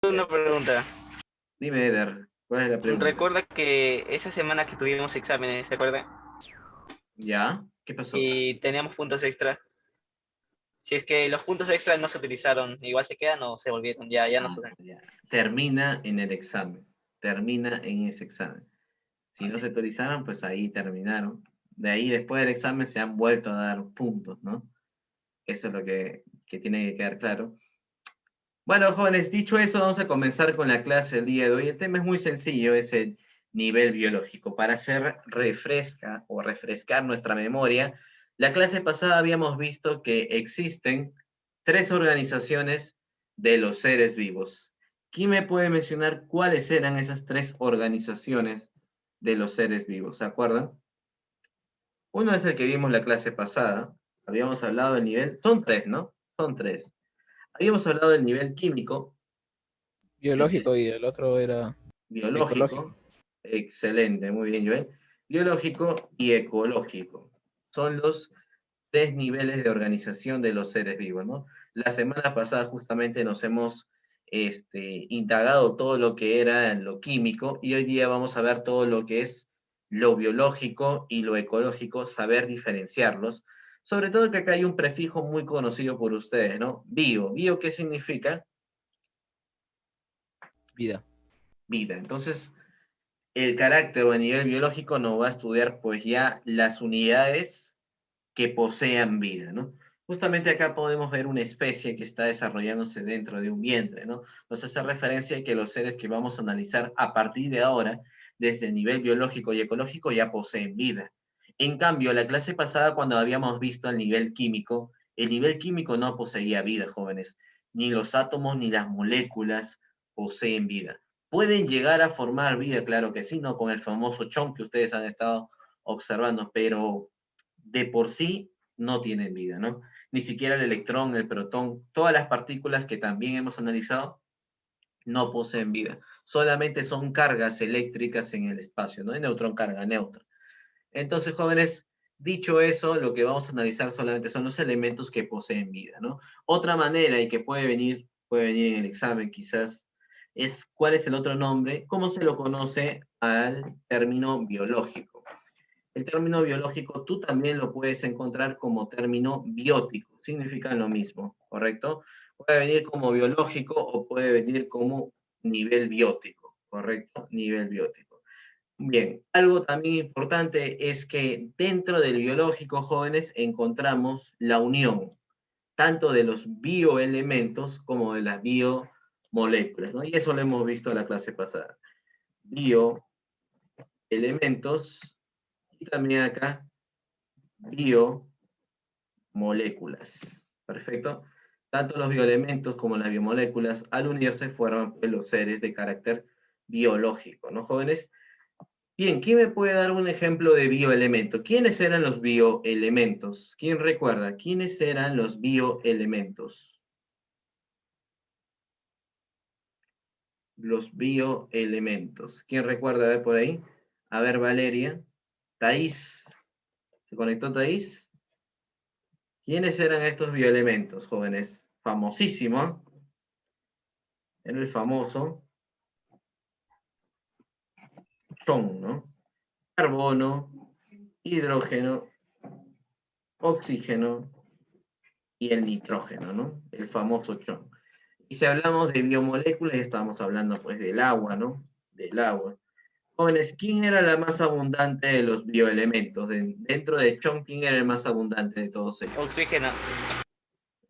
Una pregunta. Dime, Eder, ¿cuál es la pregunta? Recuerda que esa semana que tuvimos exámenes, ¿se acuerda? ¿Ya? ¿Qué pasó? Y teníamos puntos extra. Si es que los puntos extra no se utilizaron, igual se quedan o se volvieron, ya no Ah, se usan. ya. Termina en el examen. Termina en ese examen. Si no se autorizaron, pues ahí terminaron. De ahí, después del examen, se han vuelto a dar puntos, ¿no? Eso es lo que tiene que quedar claro. Bueno, jóvenes, dicho eso, vamos a comenzar con la clase del día de hoy. El tema es muy sencillo, es el nivel biológico. Para hacer refresca o refrescar nuestra memoria, la clase pasada habíamos visto que existen tres organizaciones de los seres vivos. ¿Quién me puede mencionar cuáles eran esas tres organizaciones de los seres vivos? ¿Se acuerdan? Uno es el que vimos la clase pasada. Habíamos hablado del nivel, son tres, ¿no? Son tres. Habíamos hablado del nivel químico, Biológico y el otro era ecológico. biológico, excelente, muy bien, Joel. Biológico y ecológico. Son los tres niveles de organización de los seres vivos, ¿no? La semana pasada justamente nos hemos indagado todo lo que era lo químico y hoy día vamos a ver todo lo que es lo biológico y lo ecológico, saber diferenciarlos. Sobre todo que acá hay un prefijo muy conocido por ustedes, ¿no? Bio. ¿Bio qué significa? Vida. Vida. Entonces, el carácter o el nivel biológico nos va a estudiar pues ya las unidades que posean vida, ¿no? Justamente acá podemos ver una especie que está desarrollándose dentro de un vientre, ¿no? Nos hace referencia a que los seres que vamos a analizar a partir de ahora, desde el nivel biológico y ecológico, ya poseen vida. En cambio, la clase pasada, cuando habíamos visto el nivel químico no poseía vida, jóvenes. Ni los átomos ni las moléculas poseen vida. Pueden llegar a formar vida, claro que sí, ¿no? Con el famoso chon que ustedes han estado observando, pero de por sí no tienen vida, ¿no? Ni siquiera el electrón, el protón, todas las partículas que también hemos analizado no poseen vida. Solamente son cargas eléctricas en el espacio, ¿no? El neutrón carga neutra. Entonces, jóvenes, dicho eso, lo que vamos a analizar solamente son los elementos que poseen vida, ¿no? Otra manera y que puede venir en el examen quizás, es cuál es el otro nombre, cómo se lo conoce al término biológico. El término biológico tú también lo puedes encontrar como término biótico, significan lo mismo, ¿correcto? Puede venir como biológico o puede venir como nivel biótico, ¿correcto? Nivel biótico. Bien, algo también importante es que dentro del biológico, jóvenes, encontramos la unión tanto de los bioelementos como de las biomoléculas, ¿no? Y eso lo hemos visto en la clase pasada. Bioelementos y también acá biomoléculas. Perfecto. Tanto los bioelementos como las biomoléculas, al unirse, forman pues, los seres de carácter biológico, ¿no, jóvenes? Bien, ¿quién me puede dar un ejemplo de bioelemento? ¿Quiénes eran los bioelementos? ¿Quién recuerda? ¿Quiénes eran los bioelementos? Los bioelementos. ¿Quién recuerda? A ver por ahí. A ver, Valeria. Thais. ¿Se conectó Thais? ¿Quiénes eran estos bioelementos, jóvenes? Famosísimo. Era el famoso chon, ¿no? Carbono, hidrógeno, oxígeno y el nitrógeno, ¿no? El famoso chon. Y si hablamos de biomoléculas, estamos hablando pues del agua, ¿no? Del agua. Jóvenes, ¿quién era la más abundante de los bioelementos? Dentro de chon, ¿quién era el más abundante de todos ellos? Oxígeno.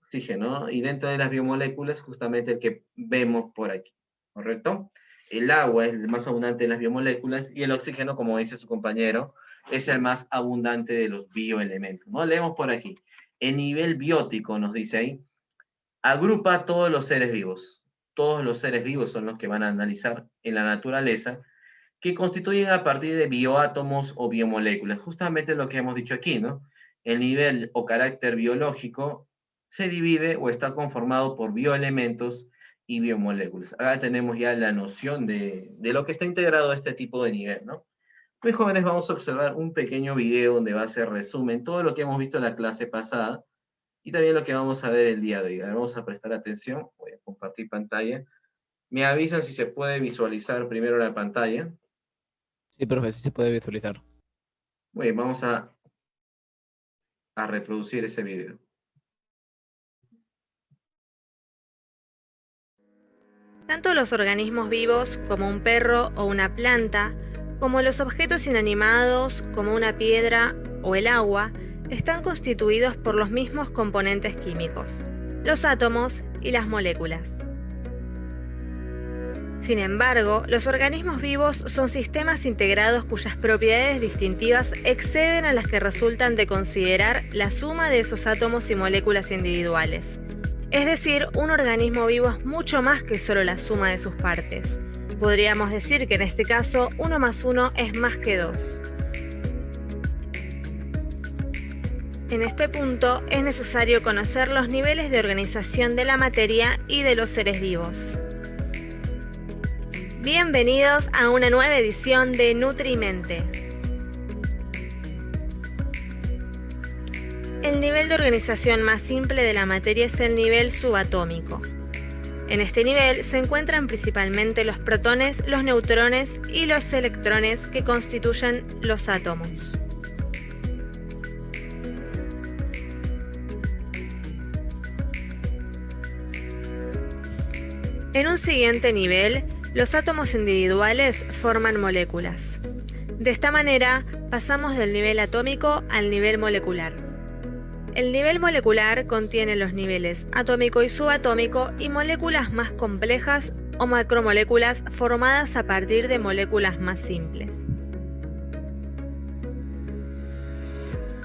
Oxígeno, ¿no? Y dentro de las biomoléculas, justamente el que vemos por aquí, ¿correcto? El agua es el más abundante de las biomoléculas y el oxígeno, como dice su compañero, es el más abundante de los bioelementos, ¿no? Leemos por aquí. El nivel biótico, nos dice ahí, agrupa todos los seres vivos. Todos los seres vivos son los que van a analizar en la naturaleza, que constituyen a partir de bioátomos o biomoléculas. Justamente lo que hemos dicho aquí, ¿no? El nivel o carácter biológico se divide o está conformado por bioelementos y biomoléculas. Acá tenemos ya la noción de lo que está integrado a este tipo de nivel, ¿no? Muy jóvenes, vamos a observar un pequeño video donde va a ser resumen todo lo que hemos visto en la clase pasada y también lo que vamos a ver el día de hoy. Vamos a prestar atención, voy a compartir pantalla Me avisan si se puede visualizar primero la pantalla. Sí, profe, sí se puede visualizar. Muy bien, vamos a reproducir ese video. Tanto los organismos vivos, como un perro o una planta, como los objetos inanimados, como una piedra o el agua, están constituidos por los mismos componentes químicos, los átomos y las moléculas. Sin embargo, los organismos vivos son sistemas integrados cuyas propiedades distintivas exceden a las que resultan de considerar la suma de esos átomos y moléculas individuales. Es decir, un organismo vivo es mucho más que solo la suma de sus partes. Podríamos decir que en este caso 1 más 1 es más que 2. En este punto es necesario conocer los niveles de organización de la materia y de los seres vivos. Bienvenidos a una nueva edición de Nutrimente. El nivel de organización más simple de la materia es el nivel subatómico. En este nivel se encuentran principalmente los protones, los neutrones y los electrones que constituyen los átomos. En un siguiente nivel, los átomos individuales forman moléculas. De esta manera, pasamos del nivel atómico al nivel molecular. El nivel molecular contiene los niveles atómico y subatómico y moléculas más complejas o macromoléculas formadas a partir de moléculas más simples.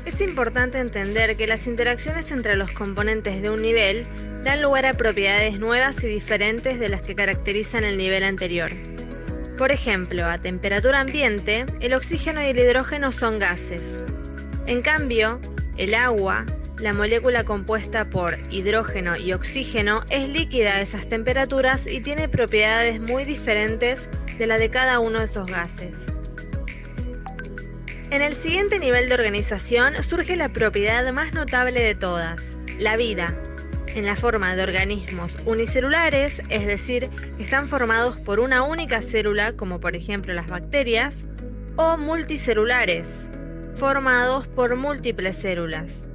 Es importante entender que las interacciones entre los componentes de un nivel dan lugar a propiedades nuevas y diferentes de las que caracterizan el nivel anterior. Por ejemplo, a temperatura ambiente, el oxígeno y el hidrógeno son gases. En cambio, el agua, la molécula compuesta por hidrógeno y oxígeno, es líquida a esas temperaturas y tiene propiedades muy diferentes de la de cada uno de esos gases. En el siguiente nivel de organización surge la propiedad más notable de todas, la vida, en la forma de organismos unicelulares, es decir, que están formados por una única célula, como por ejemplo las bacterias, o multicelulares, formados por múltiples células.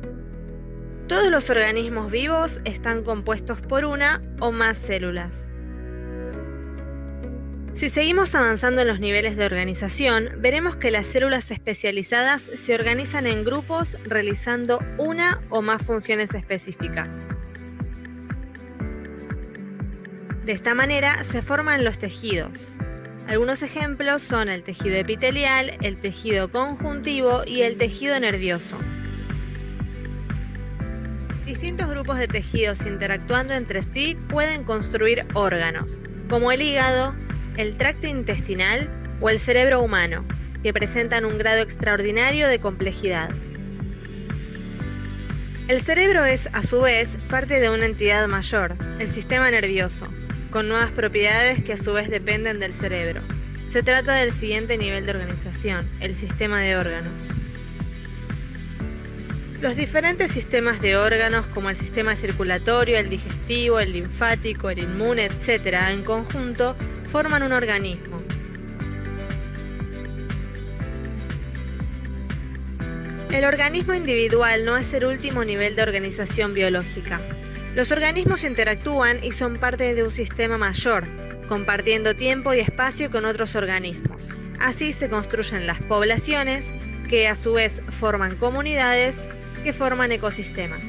Todos los organismos vivos están compuestos por una o más células. Si seguimos avanzando en los niveles de organización, veremos que las células especializadas se organizan en grupos realizando una o más funciones específicas. De esta manera se forman los tejidos. Algunos ejemplos son el tejido epitelial, el tejido conjuntivo y el tejido nervioso. Distintos grupos de tejidos interactuando entre sí pueden construir órganos, como el hígado, el tracto intestinal o el cerebro humano, que presentan un grado extraordinario de complejidad. El cerebro es, a su vez, parte de una entidad mayor, el sistema nervioso, con nuevas propiedades que a su vez dependen del cerebro. Se trata del siguiente nivel de organización, el sistema de órganos. Los diferentes sistemas de órganos, como el sistema circulatorio, el digestivo, el linfático, el inmune, etc., en conjunto, forman un organismo. El organismo individual no es el último nivel de organización biológica. Los organismos interactúan y son parte de un sistema mayor, compartiendo tiempo y espacio con otros organismos. Así se construyen las poblaciones, que a su vez forman comunidades, que forman ecosistemas.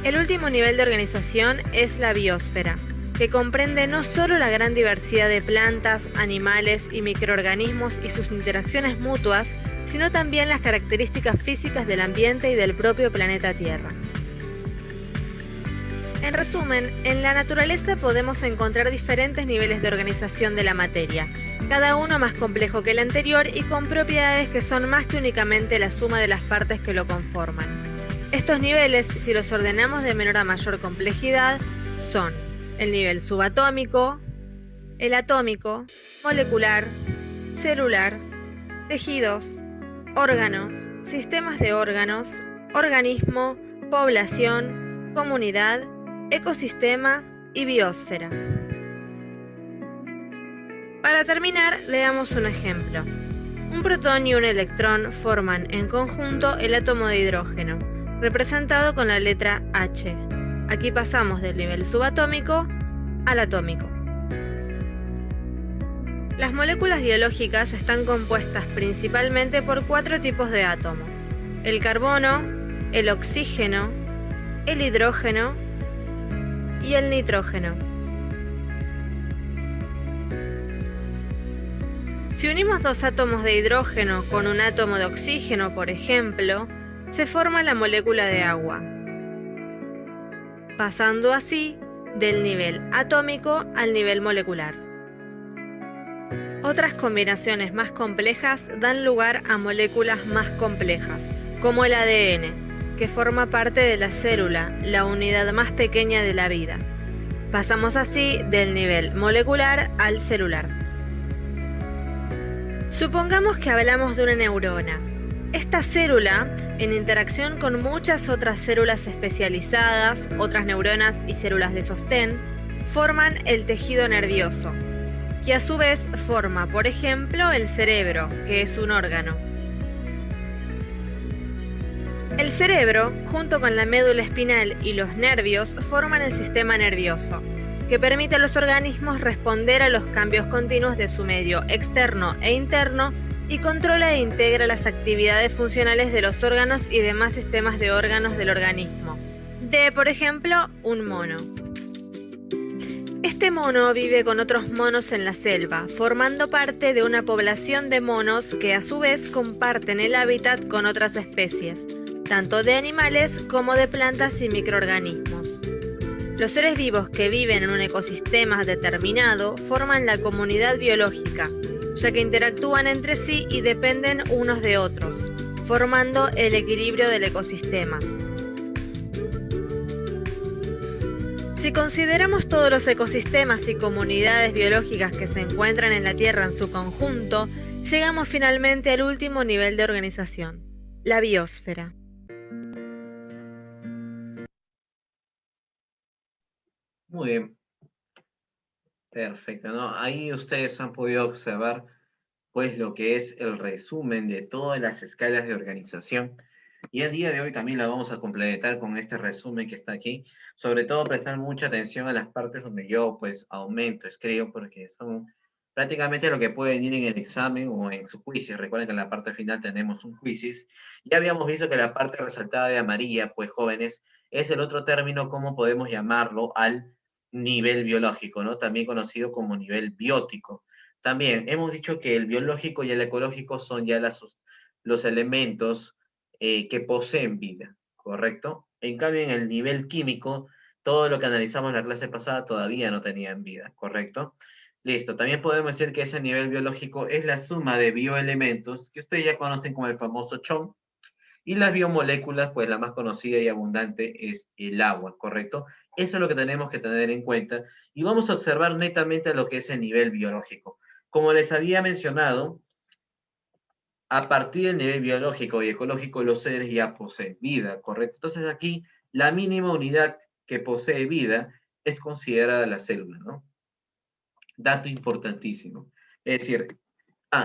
El último nivel de organización es la biosfera, que comprende no solo la gran diversidad de plantas, animales y microorganismos y sus interacciones mutuas, sino también las características físicas del ambiente y del propio planeta Tierra. En resumen, en la naturaleza podemos encontrar diferentes niveles de organización de la materia, cada uno más complejo que el anterior y con propiedades que son más que únicamente la suma de las partes que lo conforman. Estos niveles, si los ordenamos de menor a mayor complejidad, son el nivel subatómico, el atómico, molecular, celular, tejidos, órganos, sistemas de órganos, organismo, población, comunidad, ecosistema y biosfera. Para terminar, veamos un ejemplo. Un protón y un electrón forman en conjunto el átomo de hidrógeno, representado con la letra H. Aquí pasamos del nivel subatómico al atómico. Las moléculas biológicas están compuestas principalmente por 4 tipos de átomos: el carbono, el oxígeno, el hidrógeno y el nitrógeno. Si unimos 2 átomos de hidrógeno con un átomo de oxígeno, por ejemplo, se forma la molécula de agua, pasando así del nivel atómico al nivel molecular. Otras combinaciones más complejas dan lugar a moléculas más complejas, como el ADN, que forma parte de la célula, la unidad más pequeña de la vida. Pasamos así del nivel molecular al celular. Supongamos que hablamos de una neurona. Esta célula, en interacción con muchas otras células especializadas, otras neuronas y células de sostén, forman el tejido nervioso, que a su vez forma, por ejemplo, el cerebro, que es un órgano. El cerebro, junto con la médula espinal y los nervios, forman el sistema nervioso, que permite a los organismos responder a los cambios continuos de su medio externo e interno y controla e integra las actividades funcionales de los órganos y demás sistemas de órganos del organismo. De, por ejemplo, un mono. Este mono vive con otros monos en la selva, formando parte de una población de monos que a su vez comparten el hábitat con otras especies, tanto de animales como de plantas y microorganismos. Los seres vivos que viven en un ecosistema determinado forman la comunidad biológica, ya que interactúan entre sí y dependen unos de otros, formando el equilibrio del ecosistema. Si consideramos todos los ecosistemas y comunidades biológicas que se encuentran en la Tierra en su conjunto, llegamos finalmente al último nivel de organización, la biosfera. Muy bien. Perfecto, ¿no? Ahí ustedes han podido observar, pues, lo que es el resumen de todas las escalas de organización. Y el día de hoy también la vamos a complementar con este resumen que está aquí. Sobre todo, prestar mucha atención a las partes donde yo, pues, aumento, escribo, porque son prácticamente lo que puede venir en el examen o en su quiz. Recuerden que en la parte final tenemos un quiz. Ya habíamos visto que la parte resaltada de amarilla, pues, jóvenes, es el otro término, como podemos llamarlo, al nivel biológico, ¿no? También conocido como nivel biótico. También hemos dicho que el biológico y el ecológico son ya los elementos que poseen vida, ¿correcto? En cambio, en el nivel químico, todo lo que analizamos en la clase pasada todavía no tenían vida, ¿correcto? Listo, también podemos decir que ese nivel biológico es la suma de bioelementos que ustedes ya conocen como el famoso CHON, y las biomoléculas, pues la más conocida y abundante es el agua, ¿correcto? Eso es lo que tenemos que tener en cuenta y vamos a observar netamente lo que es el nivel biológico. Como les había mencionado, a partir del nivel biológico y ecológico, los seres ya poseen vida, ¿correcto? Entonces aquí la mínima unidad que posee vida es considerada la célula, ¿no? Dato importantísimo. Es decir,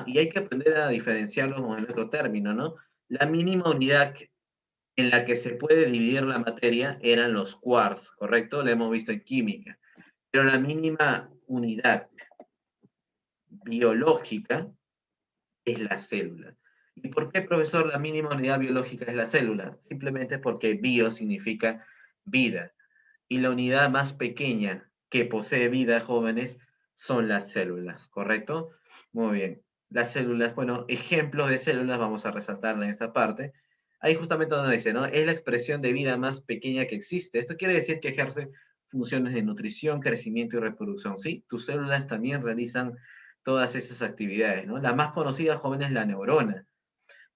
y hay que aprender a diferenciarlos con el otro término, ¿no? La mínima unidad en la que se puede dividir la materia eran los quarks, ¿correcto? Lo hemos visto en química. Pero la mínima unidad biológica es la célula. ¿Y por qué, profesor, la mínima unidad biológica es la célula? Simplemente porque bio significa vida. Y la unidad más pequeña que posee vida, jóvenes, son las células, ¿correcto? Muy bien. Las células, bueno, ejemplos de células, vamos a resaltarla en esta parte. Ahí justamente donde dice, ¿no? Es la expresión de vida más pequeña que existe. Esto quiere decir que ejerce funciones de nutrición, crecimiento y reproducción, ¿sí? Tus células también realizan todas esas actividades, ¿no? La más conocida, joven, es la neurona,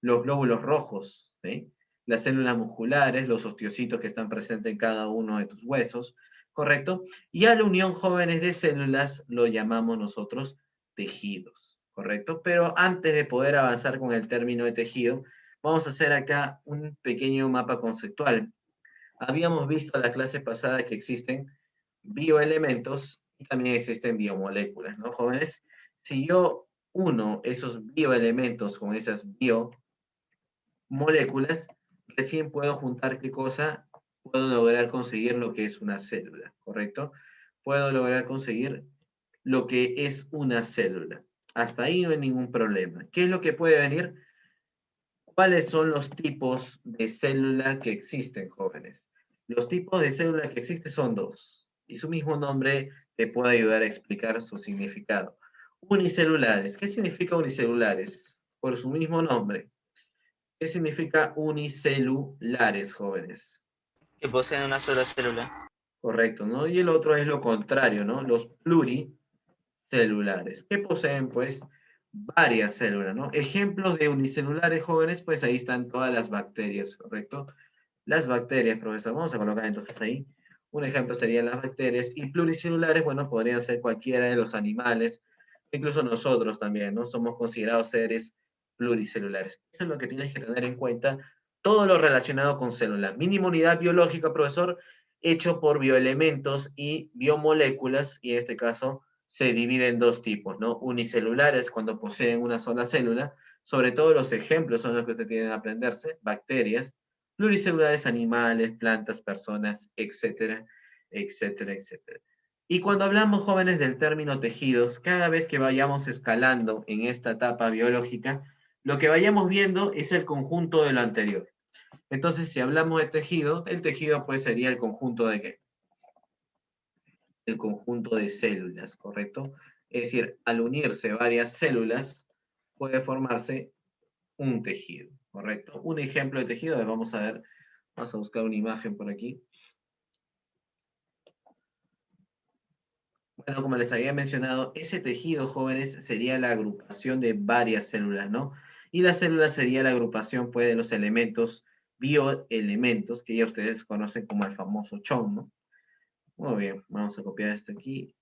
los glóbulos rojos, ¿sí? Las células musculares, los osteocitos que están presentes en cada uno de tus huesos, ¿correcto? Y a la unión, jóvenes, de células lo llamamos nosotros tejidos, ¿correcto? Pero antes de poder avanzar con el término de tejido, vamos a hacer acá un pequeño mapa conceptual. Habíamos visto en la clase pasada que existen bioelementos y también existen biomoléculas, ¿no, jóvenes? Si yo uno esos bioelementos con esas biomoléculas, recién puedo juntar qué cosa, puedo lograr conseguir lo que es una célula, ¿correcto? Puedo lograr conseguir lo que es una célula. Hasta ahí no hay ningún problema. ¿Qué es lo que puede venir? ¿Cuáles son los tipos de célula que existen, jóvenes? Los tipos de célula que existen son dos, y su mismo nombre te puede ayudar a explicar su significado. Unicelulares. ¿Qué significa unicelulares? Por su mismo nombre. ¿Qué significa unicelulares, jóvenes? Que poseen una sola célula. Correcto, ¿no? Y el otro es lo contrario, ¿no? Los pluricelulares, que poseen, pues, varias células, ¿no? Ejemplos de unicelulares, jóvenes, pues ahí están todas las bacterias, ¿correcto? Las bacterias, profesor, vamos a colocar entonces ahí. Un ejemplo serían las bacterias, y pluricelulares, bueno, podrían ser cualquiera de los animales, incluso nosotros también, ¿no? Somos considerados seres pluricelulares. Eso es lo que tienes que tener en cuenta, todo lo relacionado con célula. Mínima unidad biológica, profesor, hecho por bioelementos y biomoléculas, y en este caso se divide en dos tipos, ¿no? Unicelulares, cuando poseen una sola célula, sobre todo los ejemplos son los que usted tiene que aprenderse, bacterias, pluricelulares, animales, plantas, personas, etcétera, etcétera, etcétera. Y cuando hablamos, jóvenes, del término tejidos, cada vez que vayamos escalando en esta etapa biológica, lo que vayamos viendo es el conjunto de lo anterior. Entonces, si hablamos de tejido, el tejido pues sería el conjunto de ¿qué? El conjunto de células, ¿correcto? Es decir, al unirse varias células, puede formarse un tejido, ¿correcto? Un ejemplo de tejido, vamos a ver, vamos a buscar una imagen por aquí. Bueno, como les había mencionado, ese tejido, jóvenes, sería la agrupación de varias células, ¿no? Y la célula sería la agrupación, pues, de los elementos, bioelementos, que ya ustedes conocen como el famoso CHON, ¿no? Muy bien, vamos a copiar esto aquí.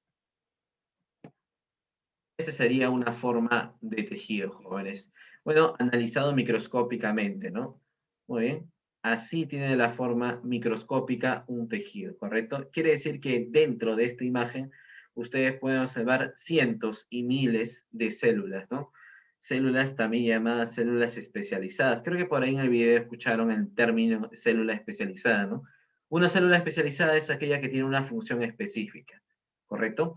Esta sería una forma de tejido, jóvenes. Bueno, analizado microscópicamente, ¿no? Muy bien. Así tiene la forma microscópica un tejido, ¿correcto? Quiere decir que dentro de esta imagen ustedes pueden observar cientos y miles de células, ¿no? Células también llamadas células especializadas. Creo que por ahí en el video escucharon el término célula especializada, ¿no? Una célula especializada es aquella que tiene una función específica, ¿correcto?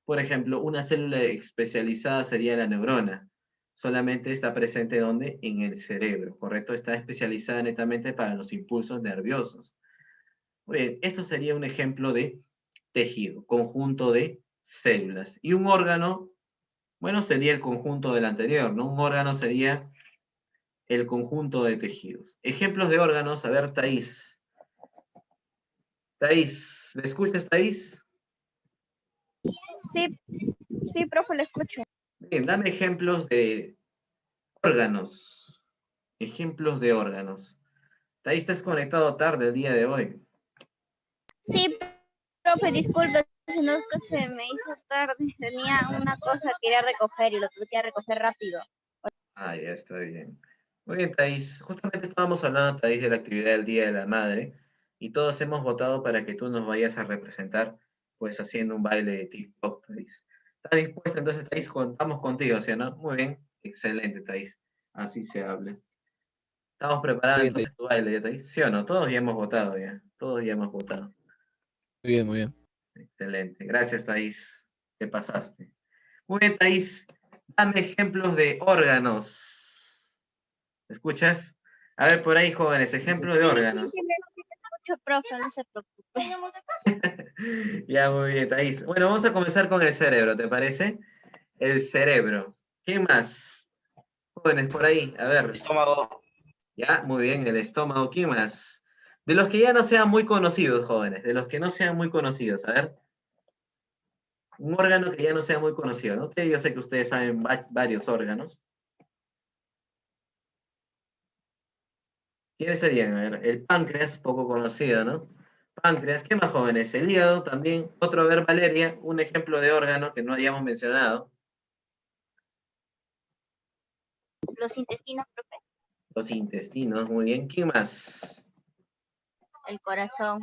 Por ejemplo, una célula especializada sería la neurona. Solamente está presente ¿dónde? En el cerebro, ¿correcto? Está especializada netamente para los impulsos nerviosos. Muy bien, esto sería un ejemplo de tejido, conjunto de células. Y un órgano, bueno, sería el conjunto del anterior, ¿no? Un órgano sería el conjunto de tejidos. Ejemplos de órganos, a ver, Thais. Thais, ¿me escuchas, Thais? Sí, sí, profe, lo escucho. Bien, dame ejemplos de órganos. Ejemplos de órganos. Ahí estás conectado tarde el día de hoy. Sí, profe, disculpe, sino que se me hizo tarde. Tenía una cosa que quería recoger y lo tuve que recoger rápido. Ah, ya está bien. Muy bien, Thais. Justamente estábamos hablando, Thais, de la actividad del Día de la Madre y todos hemos votado para que tú nos vayas a representar, pues haciendo un baile de TikTok, Thais. ¿Estás dispuesta? Entonces, Thais, contamos contigo, ¿sí o no? Muy bien. Excelente, Thais. Así se habla. Estamos preparados Muy bien, entonces tu baile, ¿ya, Thais? ¿Sí o no? Todos ya hemos votado ya. Todos ya hemos votado. muy bien, muy bien. Excelente. Gracias, Thais. Te pasaste. Muy bien, Thais. Dame ejemplos de órganos. ¿Me escuchas? A ver, por ahí, jóvenes, ejemplos de órganos. Sí, escucho, profe, no se preocupe. Ya, muy bien, Thais. Bueno, vamos a comenzar con el cerebro, ¿te parece? El cerebro. ¿Qué más? Jóvenes, por ahí, a ver. Estómago. Ya, muy bien, el estómago. ¿Qué más? De los que ya no sean muy conocidos, jóvenes, de los que no sean muy conocidos, a ver. Un órgano que ya no sea muy conocido, ¿no? Que yo sé que ustedes saben varios órganos. ¿Quiénes serían? A ver, el páncreas, poco conocido, ¿no? Páncreas, ¿qué más, jóvenes? El hígado también. Otro, a ver, Valeria, un ejemplo de órgano que no hayamos mencionado. Los intestinos, profe. Los intestinos, muy bien. ¿Quién más? El corazón.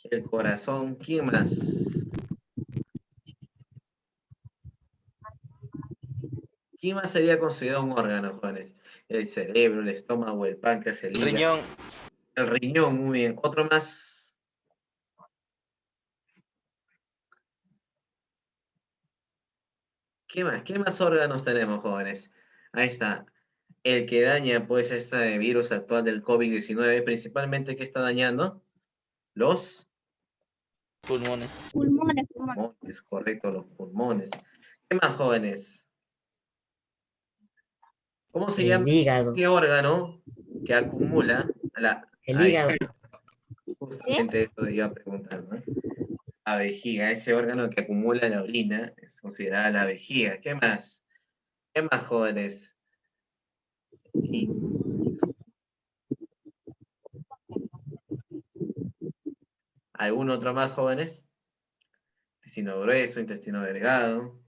El corazón, ¿quién más? ¿Quién más sería considerado un órgano, jóvenes? El cerebro, el estómago, el páncreas, el hígado. Riñón. El riñón, muy bien. Otro más. ¿Qué más? ¿Qué más órganos tenemos, jóvenes? Ahí está. El que daña, pues, este virus actual del COVID-19, principalmente, ¿qué está dañando? Los Pulmones. Pulmones. pulmones, correcto, los pulmones. ¿Qué más, jóvenes? ¿Cómo se llama El hígado. este órgano que acumula El ahí, hígado. justamente eso iba a preguntar, ¿no? La vejiga, ese órgano que acumula la orina, es considerada la vejiga. ¿Qué más? ¿Qué más, jóvenes? Y ¿algún otro más, jóvenes? Intestino grueso, intestino delgado.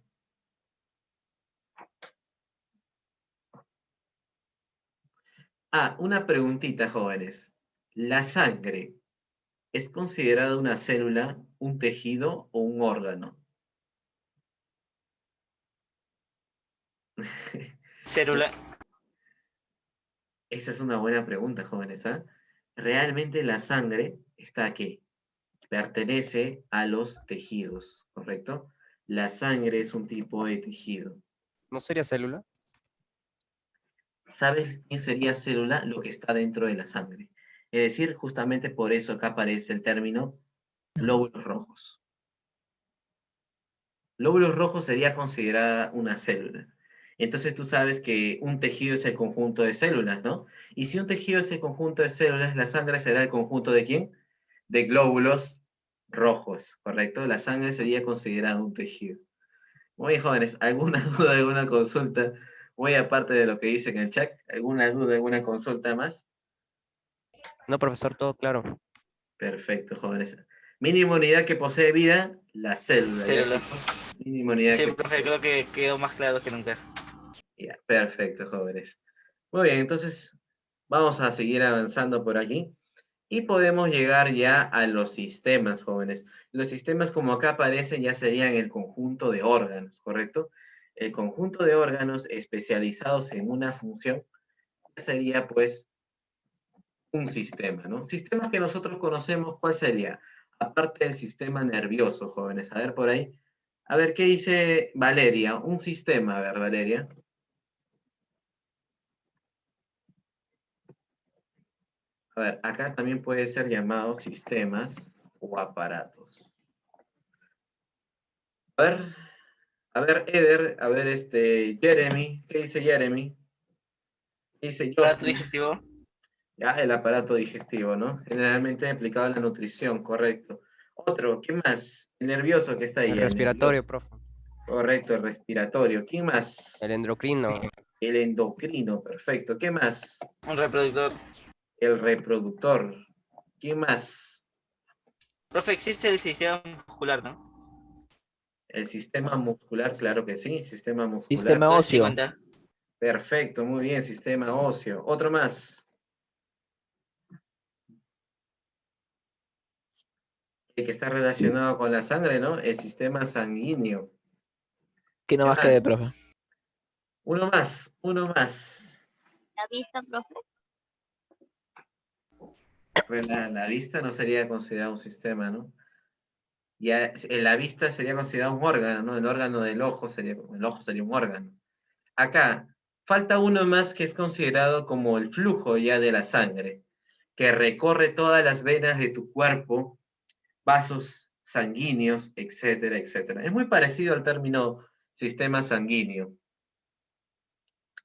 Ah, una preguntita, jóvenes. ¿La sangre es considerada una célula, un tejido o un órgano? Célula. Esa es una buena pregunta, jóvenes, ¿ah? Realmente la sangre está aquí. Pertenece a los tejidos, ¿correcto? La sangre es un tipo de tejido. ¿No sería célula? ¿Sabes quién sería célula? Lo que está dentro de la sangre. Es decir, justamente por eso acá aparece el término glóbulos rojos. Glóbulos rojos sería considerada una célula. Entonces tú sabes que un tejido es el conjunto de células, ¿no? Y si un tejido es el conjunto de células, la sangre será el conjunto ¿de quién? De glóbulos rojos, ¿correcto? La sangre sería considerada un tejido. Muy bien, jóvenes, ¿alguna duda, alguna consulta? Muy aparte de lo que dice en el chat, ¿alguna duda, alguna consulta más? No, profesor, todo claro. Perfecto, jóvenes. Mínima unidad que posee vida, la célula. ¿Ya, Célula. chicos? Mínima unidad Sí, que profe, creo que quedó más claro que nunca. Ya, perfecto, jóvenes. Muy bien, entonces vamos a seguir avanzando por aquí y podemos llegar ya a los sistemas, jóvenes. Los sistemas, como acá aparecen, ya serían el conjunto de órganos, ¿correcto? El conjunto de órganos especializados en una función sería, pues, un sistema, ¿no? Sistemas que nosotros conocemos, ¿cuál sería? Aparte del sistema nervioso, jóvenes. A ver por ahí. A ver, ¿qué dice Valeria? Un sistema, a ver, Valeria. A ver, acá también puede ser llamado sistemas o aparatos. A ver, Eder, a ver, Jeremy, ¿qué dice Jeremy? ¿Qué dice Aparato Jocelyn? digestivo. Ya, el aparato digestivo, ¿no? Generalmente aplicado a la nutrición, correcto. Otro, ¿qué más? El nervioso que está ahí. El el respiratorio, nervioso. profe. Correcto, el respiratorio. ¿Quién más? El endocrino. El endocrino, perfecto. ¿Qué más? Un reproductor. El reproductor. ¿Quién más? Profe, existe el sistema muscular, ¿no? El sistema muscular, claro que sí, sistema muscular. Sistema Entonces, sí óseo. cuenta. Perfecto, muy bien, sistema óseo. Otro más. El que está relacionado con la sangre, ¿no? El sistema sanguíneo. ¿Qué no ¿Qué más quede, más? profe? Uno más, uno más. La vista, profe. Pues la vista no sería considerado un sistema, ¿no? Ya la vista sería considerado un órgano, ¿no? El órgano del ojo sería un órgano. Acá, falta uno más que es considerado como el flujo ya de la sangre, que recorre todas las venas de tu cuerpo, vasos sanguíneos, etcétera, etcétera. Es muy parecido al término sistema sanguíneo,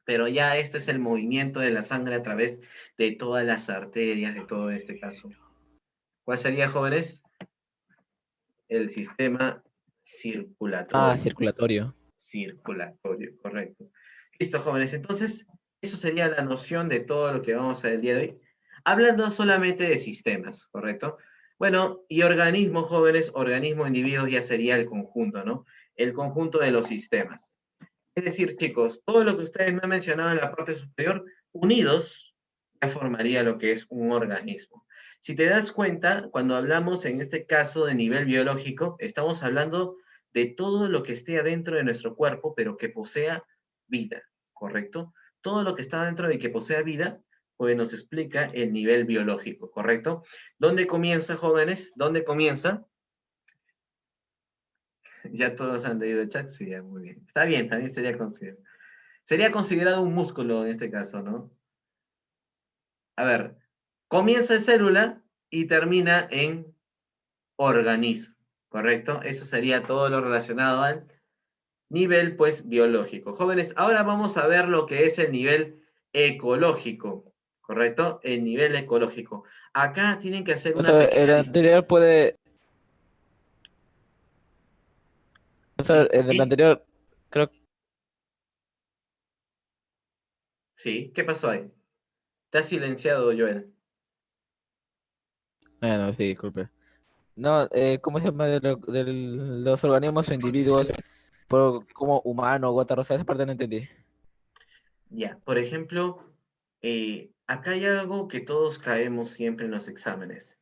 pero ya este es el movimiento de la sangre a través de todas las arterias, de todo este caso. ¿Cuál sería, jóvenes? El sistema circulatorio. Ah, circulatorio. Circulatorio, correcto. Listo, jóvenes. Entonces, eso sería la noción de todo lo que vamos a ver el día de hoy. Hablando solamente de sistemas, ¿correcto? Bueno, y organismos, jóvenes, organismo, individuos ya sería el conjunto, ¿no? El conjunto de los sistemas. Es decir, chicos, todo lo que ustedes me han mencionado en la parte superior, unidos, ya formaría lo que es un organismo. Si te das cuenta, cuando hablamos en este caso de nivel biológico, estamos hablando de todo lo que esté adentro de nuestro cuerpo, pero que posea vida, ¿correcto? Todo lo que está dentro de que posea vida, pues nos explica el nivel biológico, ¿correcto? ¿Dónde comienza, jóvenes? ¿Dónde comienza? Ya todos han leído el chat, sí, ya, muy bien. Está bien, también sería considerado un músculo en este caso, ¿no? A ver, comienza en célula y termina en organismo, ¿correcto? Eso sería todo lo relacionado al nivel, pues, biológico. Jóvenes, ahora vamos a ver lo que es el nivel ecológico, ¿correcto? El nivel ecológico. Acá tienen que hacer O una sea, el pequeña... anterior puede. O sea, ¿Sí? en el anterior, creo. Sí, ¿qué pasó ahí? Está silenciado, Joel. Bueno, sí, disculpe. No, ¿cómo se llama? De los organismos o individuos, como humano, gota rosa, esa parte no entendí. Ya, por ejemplo, acá hay algo que todos caemos siempre en los exámenes.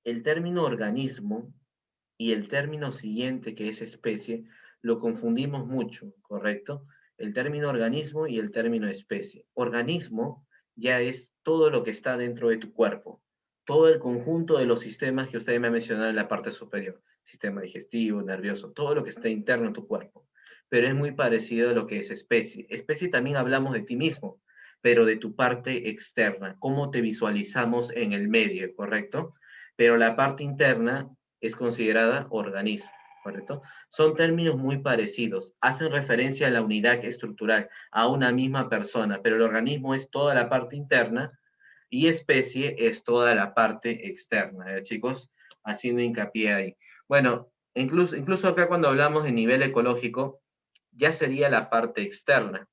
El término organismo y el término siguiente, que es especie, lo confundimos mucho, ¿correcto? El término organismo y el término especie. Organismo ya es todo lo que está dentro de tu cuerpo, todo el conjunto de los sistemas que usted me ha mencionado en la parte superior, sistema digestivo, nervioso, todo lo que está interno en tu cuerpo. Pero es muy parecido a lo que es especie. Especie también hablamos de ti mismo, pero de tu parte externa, cómo te visualizamos en el medio, ¿correcto? Pero la parte interna es considerada organismo, ¿correcto? Son términos muy parecidos, hacen referencia a la unidad estructural, a una misma persona, pero el organismo es toda la parte interna y especie es toda la parte externa, chicos? Haciendo hincapié ahí. Bueno, incluso acá cuando hablamos de nivel ecológico, ya sería la parte externa.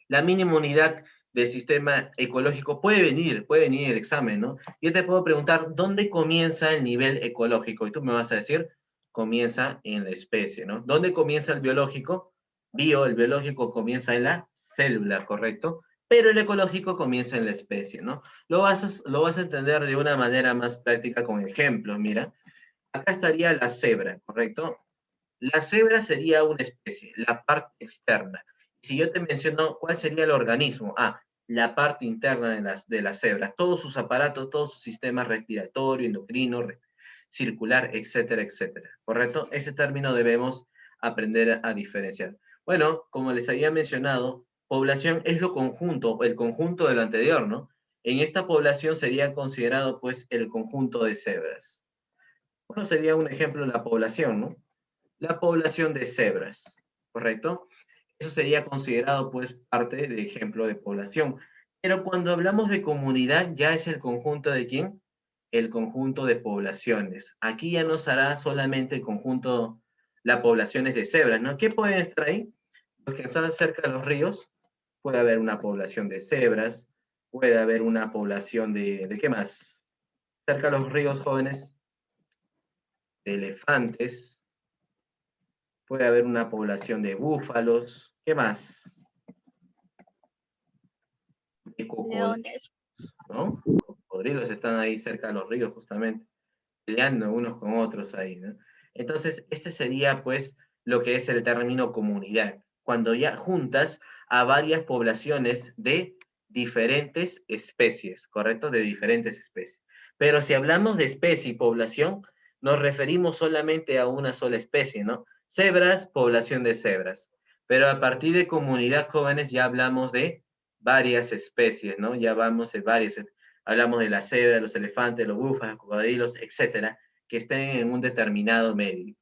La mínima unidad del sistema ecológico puede venir el examen, ¿no? Yo te puedo preguntar, ¿dónde comienza el nivel ecológico? Y tú me vas a decir, comienza en la especie, ¿no? ¿Dónde comienza el biológico? El biológico comienza en la célula, ¿correcto? Pero el ecológico comienza en la especie, ¿no? Lo vas a entender de una manera más práctica con ejemplos, mira. Acá estaría la cebra, ¿correcto? La cebra sería una especie, la parte externa. Si yo te menciono cuál sería el organismo, la parte interna de la cebra, todos sus aparatos, todos sus sistemas respiratorio, endocrino, circular, etcétera, etcétera. ¿Correcto? Ese término debemos aprender a diferenciar. Bueno, como les había mencionado, población es lo conjunto, el conjunto de lo anterior, ¿no? En esta población sería considerado, pues, el conjunto de cebras. Bueno, sería un ejemplo de la población, ¿no? La población de cebras, ¿correcto? Eso sería considerado pues parte de ejemplo de población. Pero cuando hablamos de comunidad, ya es el conjunto de ¿quién? El conjunto de poblaciones. Aquí ya no será solamente el conjunto, las poblaciones de cebras, ¿no? ¿Qué pueden estar ahí? Los que están cerca de los ríos, puede haber una población de cebras, puede haber una población ¿de qué más? Cerca de los ríos jóvenes, de elefantes, puede haber una población de búfalos, ¿qué más? De cocodrilos, Leones. ¿no? Cocodrilos están ahí cerca de los ríos justamente, peleando unos con otros ahí, ¿no? Entonces, este sería pues lo que es el término comunidad, cuando ya juntas a varias poblaciones de diferentes especies, ¿correcto? De diferentes especies. Pero si hablamos de especie y población, nos referimos solamente a una sola especie, ¿no? Cebras, población de cebras. Pero a partir de comunidad, jóvenes, ya hablamos de varias especies, ¿no? Ya vamos de varias, hablamos de la cebra, los elefantes, los búfalos, los cocodrilos, etcétera, que estén en un determinado medio.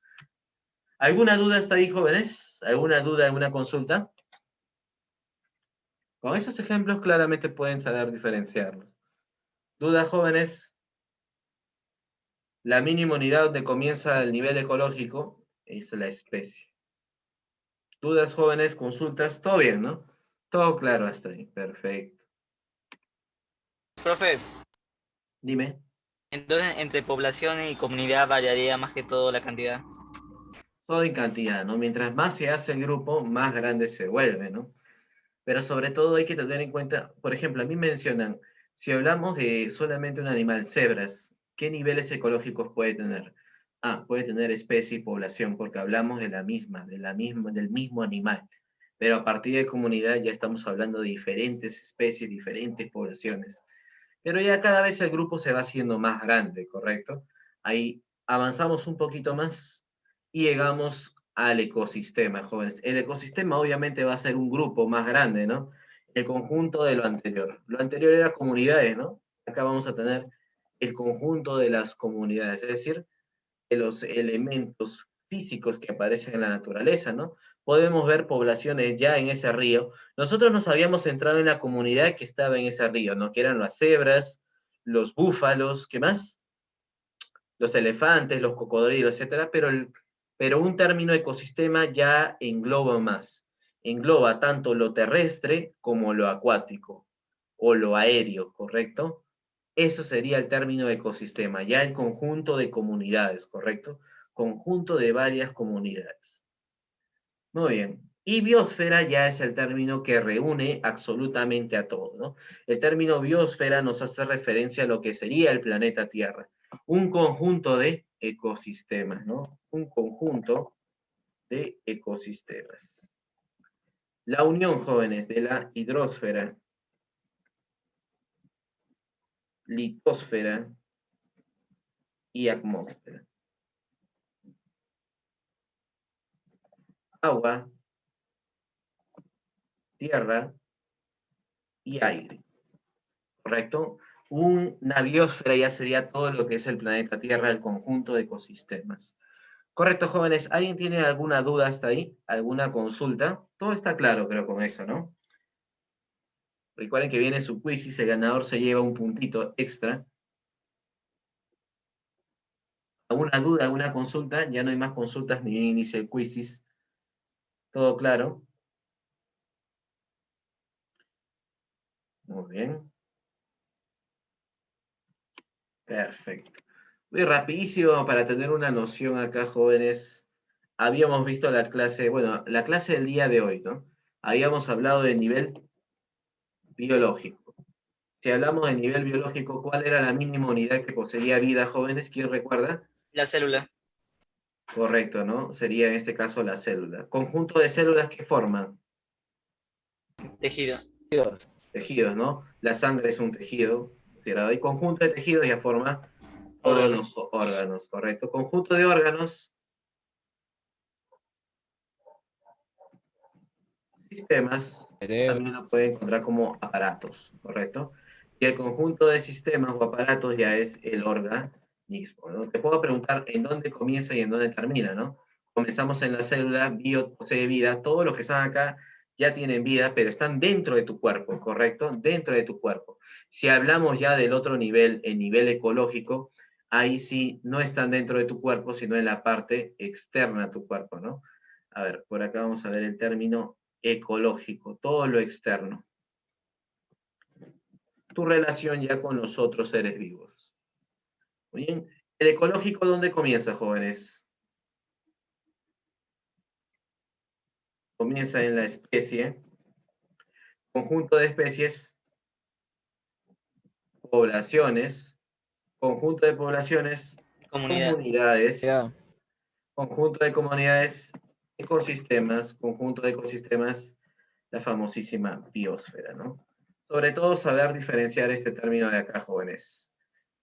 ¿Alguna duda hasta ahí, jóvenes? ¿Alguna duda, alguna consulta? Con esos ejemplos claramente pueden saber diferenciarlos. ¿Dudas, jóvenes? La mínima unidad donde comienza el nivel ecológico es la especie. ¿Dudas, jóvenes? ¿Consultas? Todo bien, ¿no? Todo claro hasta ahí. Perfecto. Profe, Dime. entonces entre población y comunidad variaría más que todo la cantidad. Todo en cantidad, ¿no? Mientras más se hace el grupo, más grande se vuelve, ¿no? Pero sobre todo hay que tener en cuenta, por ejemplo, a mí mencionan, si hablamos de solamente un animal, cebras, ¿qué niveles ecológicos puede tener? Puede tener especie y población, porque hablamos de del mismo animal. Pero a partir de comunidad ya estamos hablando de diferentes especies, diferentes poblaciones. Pero ya cada vez el grupo se va haciendo más grande, ¿correcto? Ahí avanzamos un poquito más y llegamos al ecosistema, jóvenes. El ecosistema obviamente va a ser un grupo más grande, ¿no? El conjunto de lo anterior. Lo anterior era comunidades, ¿no? Acá vamos a tener el conjunto de las comunidades, es decir, de los elementos físicos que aparecen en la naturaleza, ¿no? Podemos ver poblaciones ya en ese río. Nosotros nos habíamos centrado en la comunidad que estaba en ese río, ¿no? Que eran las cebras, los búfalos, ¿qué más? Los elefantes, los cocodrilos, etcétera, pero un término ecosistema ya engloba más. Engloba tanto lo terrestre como lo acuático, o lo aéreo, ¿correcto? Eso sería el término ecosistema, ya el conjunto de comunidades, ¿correcto? Conjunto de varias comunidades. Muy bien. Y biosfera ya es el término que reúne absolutamente a todo, ¿no? El término biosfera nos hace referencia a lo que sería el planeta Tierra. Un conjunto de ecosistemas, ¿no? Un conjunto de ecosistemas. La unión, jóvenes, de la hidrosfera, litosfera y atmósfera. Agua, tierra y aire. ¿Correcto? Una biosfera ya sería todo lo que es el planeta Tierra, el conjunto de ecosistemas. Correcto, jóvenes. ¿Alguien tiene alguna duda hasta ahí? ¿Alguna consulta? Todo está claro, creo, con eso, ¿no? Recuerden que viene su quiz y el ganador se lleva un puntito extra. ¿Alguna duda, alguna consulta? Ya no hay más consultas ni bien inicia el quiz. ¿Todo claro? Muy bien. Perfecto. Muy rapidísimo para tener una noción acá, jóvenes. Habíamos visto la clase, bueno, la clase del día de hoy, ¿no? Habíamos hablado del nivel biológico. Si hablamos de nivel biológico, ¿cuál era la mínima unidad que poseía vida, jóvenes? ¿Quién recuerda? La célula. Correcto, ¿no? Sería en este caso la célula. Conjunto de células que forman Tejido. tejidos, ¿no? La sangre es un tejido. Hay conjunto de tejidos ya forma todos los órganos, ¿correcto? Conjunto de órganos, sistemas, también lo pueden encontrar como aparatos, ¿correcto? Y el conjunto de sistemas o aparatos ya es el organismo, ¿no? Te puedo preguntar en dónde comienza y en dónde termina, ¿no? Comenzamos en la célula, bio posee vida, todos los que están acá ya tienen vida, pero están dentro de tu cuerpo, ¿correcto? Dentro de tu cuerpo. Si hablamos ya del otro nivel, el nivel ecológico, ahí sí no están dentro de tu cuerpo, sino en la parte externa de tu cuerpo, ¿no? A ver, por acá vamos a ver el término ecológico, todo lo externo. Tu relación ya con los otros seres vivos. Muy bien. ¿El ecológico dónde comienza, jóvenes? Comienza en la especie, conjunto de especies, poblaciones, conjunto de poblaciones, Comunidad. comunidades, Ya. conjunto de comunidades, ecosistemas, conjunto de ecosistemas, la famosísima biosfera, ¿no? Sobre todo saber diferenciar este término de acá, jóvenes.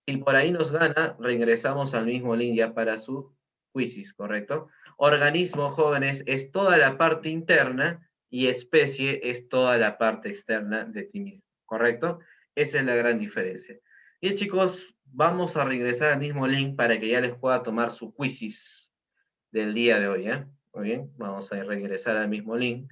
Si por ahí nos gana, reingresamos al mismo link ya para su quizzes, ¿correcto? Organismo, jóvenes, es toda la parte interna y especie es toda la parte externa de ti mismo, ¿correcto? Esa es la gran diferencia. Bien, chicos, vamos a regresar al mismo link para que ya les pueda tomar su quizzes del día de hoy, ¿eh? Muy bien, vamos a regresar al mismo link.